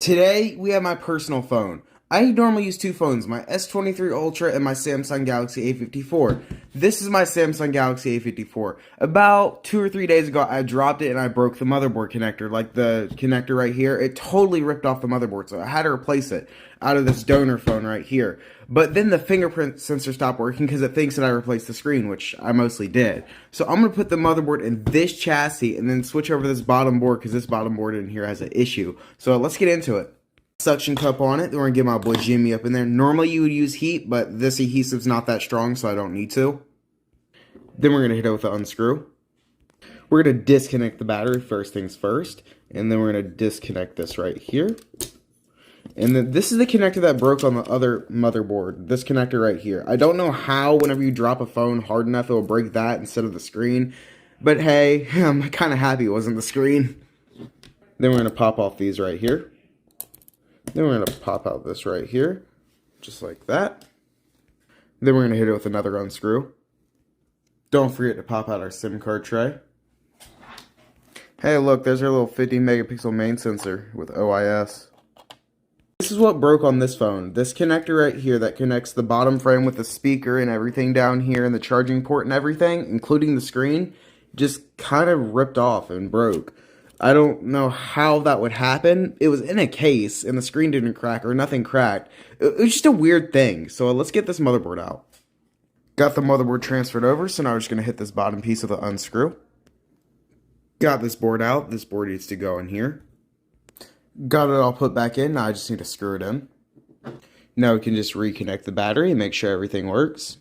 Today, we have my personal phone. I normally use two phones, my S23 Ultra and my Samsung Galaxy A54. This is my Samsung Galaxy A54. About 2 or 3 days ago, I dropped it and I broke the motherboard connector, like the connector right here. It totally ripped off the motherboard, so I had to replace it out of this donor phone right here. But then the fingerprint sensor stopped working because it thinks that I replaced the screen, which I mostly did. So I'm going to put the motherboard in this chassis and then switch over to this bottom board because this bottom board in here has an issue. So let's get into it. Suction cup on it. Then we're going to get my boy Jimmy up in there. Normally you would use heat, but this adhesive's not that strong, so I don't need to. Then we're going to hit it with an unscrew. We're going to disconnect the battery first things first. And then we're going to disconnect this right here. And then this is the connector that broke on the other motherboard. This connector right here. I don't know how whenever you drop a phone hard enough it will break that instead of the screen. But hey, I'm kind of happy it wasn't the screen. Then we're going to pop off these right here. Then we're going to pop out this right here, just like that. Then we're going to hit it with another unscrew. Don't forget to pop out our SIM card tray. Hey, look, there's our little 50 megapixel main sensor with OIS. This is what broke on this phone. This connector right here that connects the bottom frame with the speaker and everything down here and the charging port and everything, including the screen, just kind of ripped off and broke. I don't know how that would happen. It was in a case and the screen didn't crack or nothing cracked. It was just a weird thing. So let's get this motherboard out. Got the motherboard transferred over, so now we're just going to hit this bottom piece of the unscrew. Got this board out. This board needs to go in here. Got it all put back in. Now I just need to screw it in. Now we can just reconnect the battery and make sure everything works.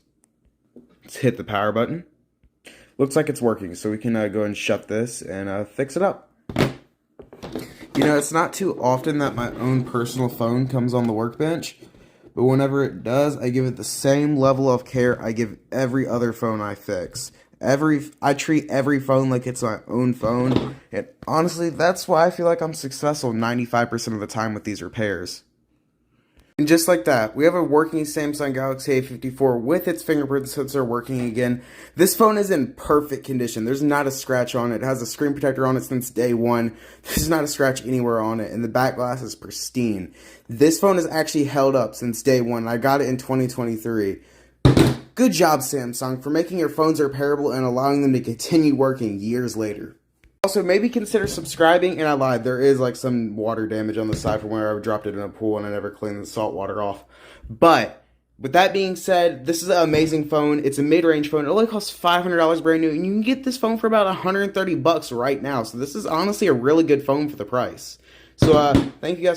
Let's hit the power button. Looks like it's working, so we can go and shut this and fix it up. You know, it's not too often that my own personal phone comes on the workbench, but whenever it does, I give it the same level of care I give every other phone I fix. I treat every phone like it's my own phone, and honestly, that's why I feel like I'm successful 95% of the time with these repairs. And just like that, we have a working Samsung Galaxy A54 with its fingerprint sensor working again. This phone is in perfect condition. There's not a scratch on it. It has a screen protector on it since day one. There's not a scratch anywhere on it, and the back glass is pristine. This phone has actually held up since day one. I got it in 2023. Good job, Samsung, for making your phones repairable and allowing them to continue working years later. Also, maybe consider subscribing, and I lied, there is like some water damage on the side from where I dropped it in a pool and I never cleaned the salt water off. But, with that being said, this is an amazing phone. It's a mid-range phone. It only costs $500 brand new, and you can get this phone for about $130 right now. So this is honestly a really good phone for the price. So, thank you guys for